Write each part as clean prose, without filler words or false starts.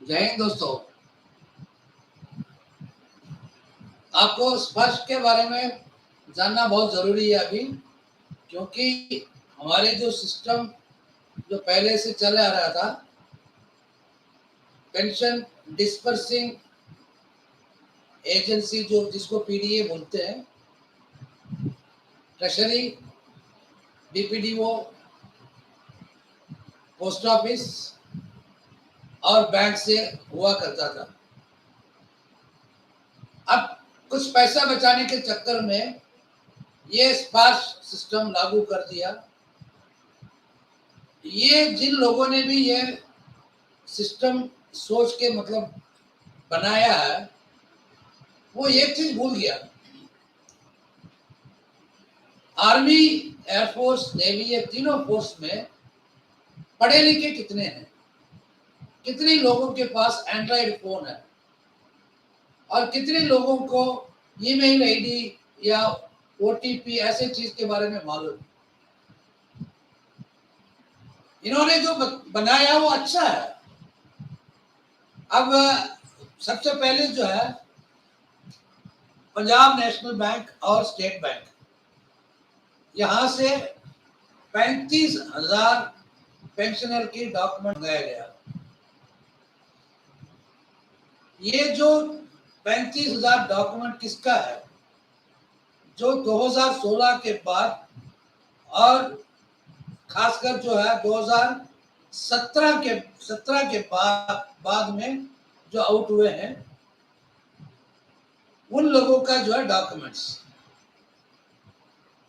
जय हिंद दोस्तों। आपको स्पर्श के बारे में जानना बहुत ज़रूरी है अभी, क्योंकि हमारे जो सिस्टम जो पहले से चला आ रहा था, पेंशन डिस्पर्सिंग एजेंसी जो जिसको पीडीए बोलते हैं, ट्रेशरी, डीपीडीओ, पोस्ट ऑफिस और बैंक से हुआ करता था। अब कुछ पैसा बचाने के चक्कर में ये स्पर्श सिस्टम लागू कर दिया। ये जिन लोगों ने भी ये सिस्टम सोच के मतलब बनाया है, वो एक चीज भूल गया। आर्मी, एयरफोर्स, नेवी, ये तीनों फोर्स में पढ़े लिखे कितने हैं, कितने लोगों के पास एंड्रॉइड फोन है और कितने लोगों को ईमेल आईडी या ओटीपी ऐसे चीज के बारे में मालूम। इन्होंने जो बनाया वो अच्छा है। अब सबसे पहले जो है पंजाब नेशनल बैंक और स्टेट बैंक, यहां से 35,000 पेंशनर की डॉक्यूमेंट मंगाया गया। ये जो 35,000 डॉक्यूमेंट किसका है? जो 2016 के बाद और खासकर जो है 2017 के बाद में जो आउट हुए हैं, उन लोगों का जो है डॉक्यूमेंट्स।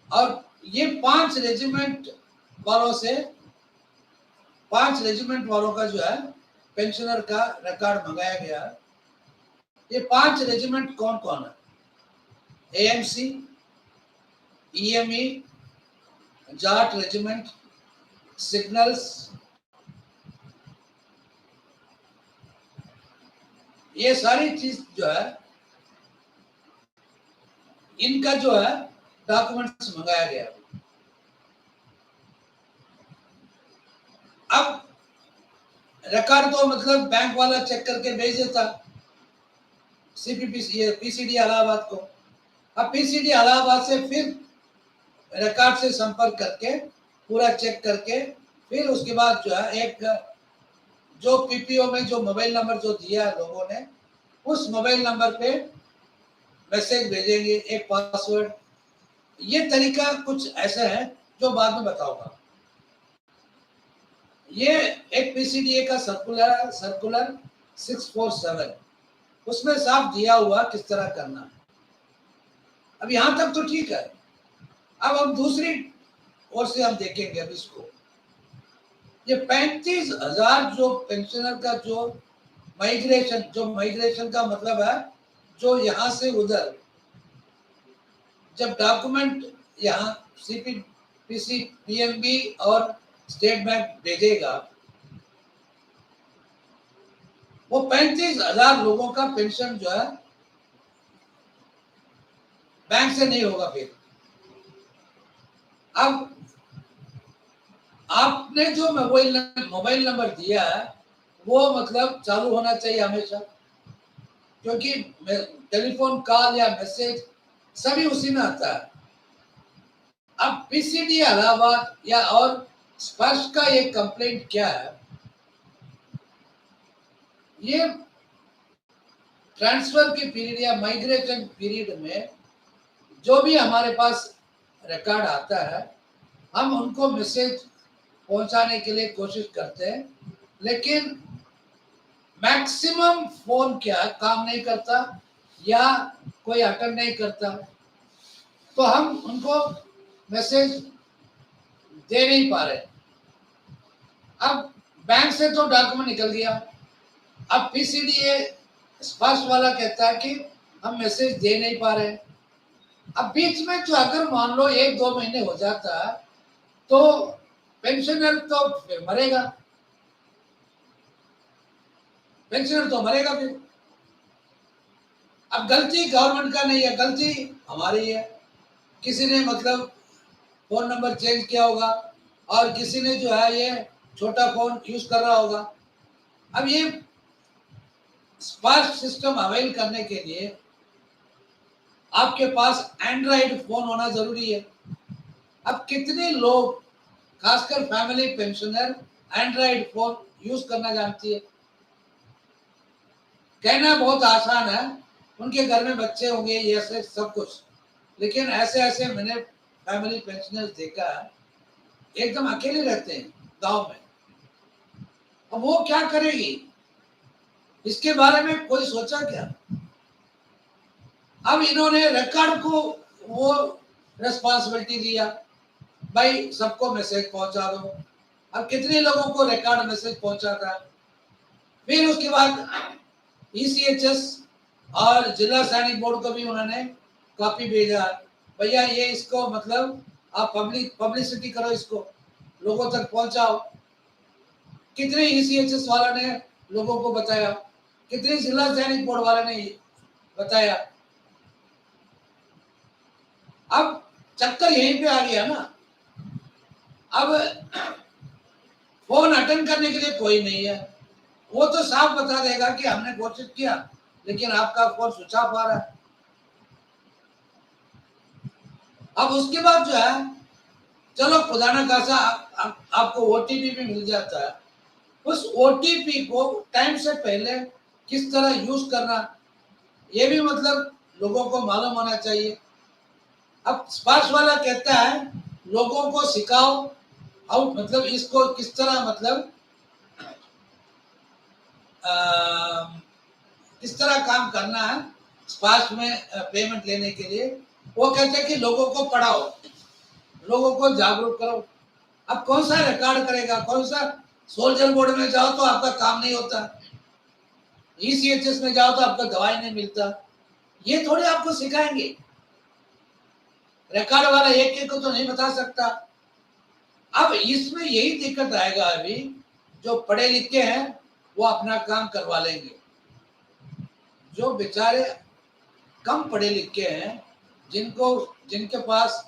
और ये 5 रेजिमेंट वालों का जो है पेंशनर का रिकॉर्ड मंगाया गया। ये 5 रेजिमेंट कौन कौन है? AMC, EME, Jat regiment, signals, ये सारी चीज जो है इनका जो है डॉक्यूमेंट्स मंगाया गया। अब रिकॉर्ड तो मतलब बैंक वाला चेक करके भेज देता पीसीडी इलाहाबाद को। अब पीसीडी इलाहाबाद से फिर रिकॉर्ड से संपर्क करके पूरा चेक करके फिर उसके बाद जो है एक जो पीपीओ में जो मोबाइल नंबर जो दिया है लोगों ने, उस मोबाइल नंबर पे मैसेज भेजेंगे, एक पासवर्ड। ये तरीका कुछ ऐसा है जो बाद में बताऊंगा। ये एक पीसीडीए का सर्कुलर 647, उसमें साफ दिया हुआ किस तरह करना है। अब यहां तक तो ठीक है। अब हम दूसरी ओर से हम देखेंगे अब इसको। ये 35,000 जो पेंशनर का जो माइग्रेशन का मतलब है, जो यहां से उधर जब डॉक्यूमेंट यहाँ सीपीपीसी, पीएनबी और स्टेट बैंक भेजेगा, वो 35,000 लोगों का पेंशन जो है बैंक से नहीं होगा। फिर अब आपने जो मोबाइल नंबर दिया है वो मतलब चालू होना चाहिए हमेशा, क्योंकि टेलीफोन कॉल या मैसेज सभी उसी में आता है। अब पीसीडी इलाहाबाद या और स्पर्श का एक कंप्लेंट क्या है, ये ट्रांसफर के पीरियड या माइग्रेशन पीरियड में जो भी हमारे पास रिकॉर्ड आता है, हम उनको मैसेज पहुंचाने के लिए कोशिश करते हैं, लेकिन मैक्सिमम फोन क्या काम नहीं करता या कोई अटेंड नहीं करता, तो हम उनको मैसेज दे नहीं पा रहे। अब बैंक से तो डॉक्यूमेंट निकल गया, अब पीसीडीए स्पर्श वाला कहता है कि हम मैसेज दे नहीं पा रहे। अब बीच में जो अगर मान लो 1-2 महीने हो जाता है तो पेंशनर तो फिर मरेगा, फिर। अब गलती गवर्नमेंट का नहीं है, गलती हमारी है। किसी ने मतलब फोन नंबर चेंज किया होगा और किसी ने जो है ये छोटा फोन यूज कर रहा होगा। अब ये स्पार्क सिस्टम अवेल करने के लिए आपके पास एंड्रॉइड फोन होना जरूरी है। अब कितने लोग, खासकर family pensioner, Android phone use करना जानती है? कहना बहुत आसान है, उनके घर में बच्चे होंगे, ये ऐसे सब कुछ, लेकिन ऐसे ऐसे मैंने फैमिली पेंशनर्स देखा, एकदम अकेले रहते हैं गांव में। अब वो क्या करेगी, इसके बारे में कोई सोचा क्या? अब इन्होंने रिकॉर्ड को वो रेस्पॉन्सिबिलिटी दिया, भाई सबको मैसेज पहुंचा दो। अब कितने लोगों को रिकॉर्ड मैसेज पहुंचा था? फिर उसके बाद ईसीएचएस और जिला सैनिक बोर्ड को भी उन्होंने कॉपी भेजा, भैया ये इसको मतलब आप पब्लिसिटी करो, इसको लोगों तक पहुंचाओ। कितने ईसीएचएस वाला ने लोगों को बताया, कितने जिला सैनिक बोर्ड वाले ने बताया। अब चक्कर यहीं पे आ गया ना। अब फोन अटेंड करने के लिए कोई नहीं है, वो तो साफ बता देगा कि हमने कोशिश किया लेकिन आपका फोन स्विच ऑफ आ रहा है। अब उसके बाद जो है, चलो खुदा ना खासा आपको ओटीपी भी मिल जाता है, उस ओटीपी को टाइम से पहले किस तरह यूज करना, ये भी मतलब लोगों को मालूम होना चाहिए। अब स्पार्क्स वाला कहता है लोगों को सिखाओ, और मतलब इसको किस तरह मतलब किस तरह काम करना है स्पार्क्स में पेमेंट लेने के लिए। वो कहते हैं कि लोगों को पढ़ाओ, लोगों को जागरूक करो। अब कौन सा रिकॉर्ड करेगा, कौन सा सोल्जर बोर्ड में जाओ तो आपका काम नहीं होता, ईसीएचएस में जाओ तो आपका दवाई नहीं मिलता, ये थोड़े आपको सिखाएंगे। रिकॉर्ड वाला एक एक को तो नहीं बता सकता। अब इसमें यही दिक्कत आएगा, अभी जो पढ़े लिखे हैं वो अपना काम करवा लेंगे, जो बेचारे कम पढ़े लिखे हैं, जिनके पास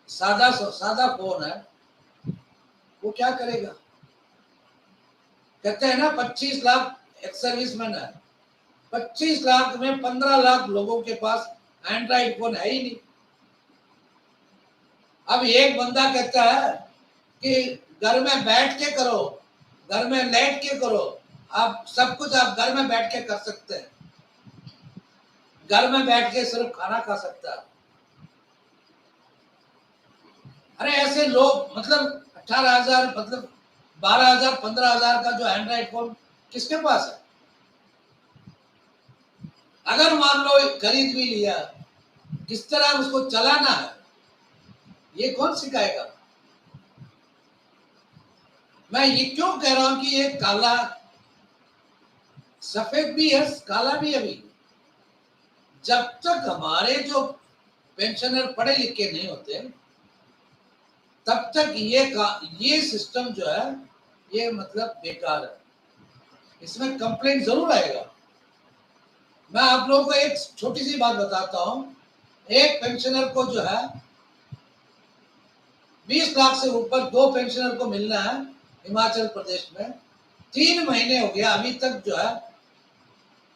सादा फोन है, वो क्या करेगा? कहते हैं ना 25 लाख एक्स सर्विसमैन है, 25 लाख में 15 लाख लोगों के पास एंड्रॉइड फोन है ही नहीं। अब एक बंदा कहता है कि घर में बैठ के करो, घर में लेट के करो, आप सब कुछ आप घर में बैठ के कर सकते हैं, घर में बैठ के सिर्फ खाना खा सकता है। अरे ऐसे लोग मतलब 18,000 मतलब 12,000 15,000 का जो एंड्रॉइड फोन किसके पास है? अगर मान लो खरीद भी लिया, किस तरह उसको चलाना है ये कौन सिखाएगा? मैं ये क्यों कह रहा हूं कि ये काला, सफेद भी है काला भी है। अभी जब तक हमारे जो पेंशनर पढ़े लिखे नहीं होते तब तक ये सिस्टम जो है ये मतलब बेकार है, इसमें कंप्लेंट जरूर आएगा। मैं आप लोगों को एक छोटी सी बात बताता हूं, एक पेंशनर को जो है 20 लाख से ऊपर 2 पेंशनर को मिलना है हिमाचल प्रदेश में, 3 महीने हो गया अभी तक जो है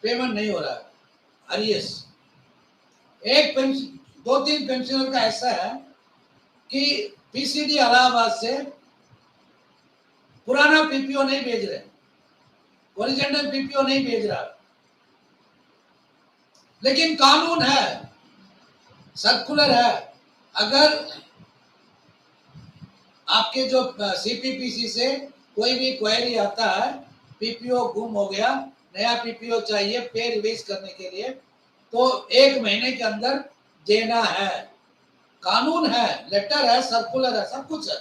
पेमेंट नहीं हो रहा है, अरियस। एक पेंशन 2-3 पेंशनर का ऐसा है कि पीसीडी इलाहाबाद से पुराना पीपीओ नहीं भेज रहे, ओरिजिनल पीपीओ नहीं भेज रहा, लेकिन कानून है, सर्कुलर है, अगर आपके जो सीपीपीसी से कोई भी क्वेरी आता है, पीपीओ गुम हो गया, नया पीपीओ चाहिए पे रिलीज करने के लिए, तो 1 महीने के अंदर देना है। कानून है, लेटर है, सर्कुलर है, सब कुछ है,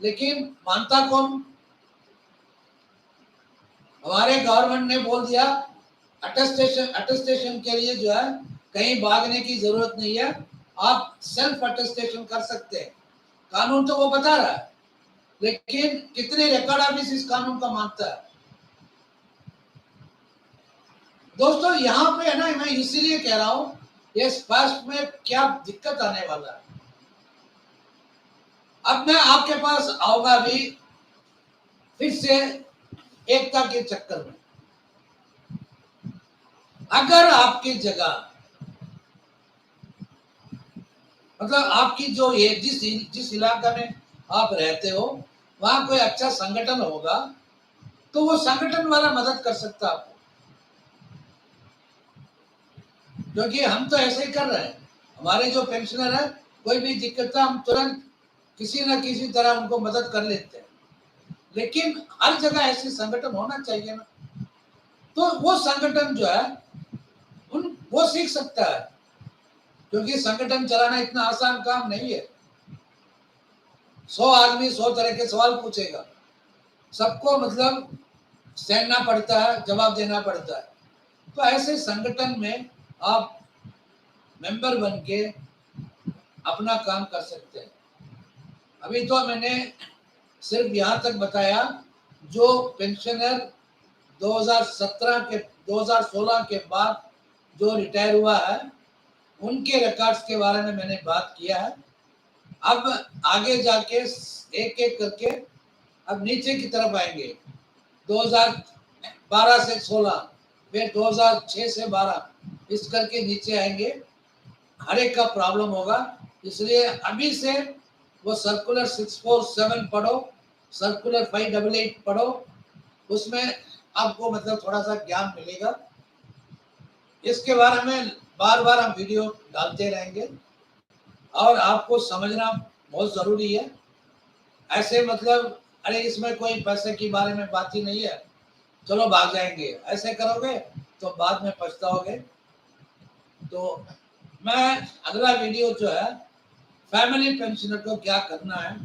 लेकिन मानता कौन? हमारे गवर्नमेंट ने बोल दिया अटेस्टेशन के लिए जो है कहीं भागने की जरूरत नहीं है, आप सेल्फ अटेस्टेशन कर सकते हैं। कानून तो वो बता रहा है, लेकिन कितने रिकॉर्ड ऑफिस इस कानून का मानता है? दोस्तों यहाँ पे है ना, मैं इसीलिए कह रहा हूं ये स्पष्ट में क्या दिक्कत आने वाला है। अब मैं आपके पास आऊंगा भी फिर से एकता के चक्कर में। अगर आपकी जगह मतलब आपकी जो ये जिस इलाका में आप रहते हो वहां कोई अच्छा संगठन होगा तो वो संगठन वाला मदद कर सकता है आपको, क्योंकि हम तो ऐसे ही कर रहे हैं। हमारे जो पेंशनर है कोई भी दिक्कत है हम तुरंत किसी न किसी तरह उनको मदद कर लेते हैं, लेकिन हर जगह ऐसे संगठन होना चाहिए ना, तो वो संगठन जो है उन वो सीख सकता है, क्योंकि संगठन चलाना इतना आसान काम नहीं है। 100 आदमी 100 तरह के सवाल पूछेगा, सबको मतलब सहना पड़ता है, जवाब देना पड़ता है। तो ऐसे संगठन में आप मेंबर बन के अपना काम कर सकते हैं। अभी तो मैंने सिर्फ यहाँ तक बताया जो पेंशनर 2017 के 2016 के बाद जो रिटायर हुआ है उनके रिकॉर्ड्स के बारे में मैंने बात किया है। अब आगे जाके एक एक करके अब नीचे की तरफ आएंगे, 2012 से 16, फिर 2006 से 12 इस करके नीचे आएंगे। हर एक का प्रॉब्लम होगा, इसलिए अभी से वो सर्कुलर 647 पढ़ो, सर्कुलर 588 पढ़ो, उसमें आपको मतलब थोड़ा सा ज्ञान मिलेगा। इसके बारे में बार बार हम वीडियो डालते रहेंगे और आपको समझना बहुत ज़रूरी है। ऐसे मतलब अरे इसमें कोई पैसे के बारे में बात ही नहीं है, चलो भाग जाएंगे, ऐसे करोगे तो बाद में पछताओगे। तो मैं अगला वीडियो जो है फैमिली पेंशनर को क्या करना है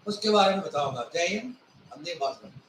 उसके बारे में बताऊंगा। जय हिंद, वंदे मातरम।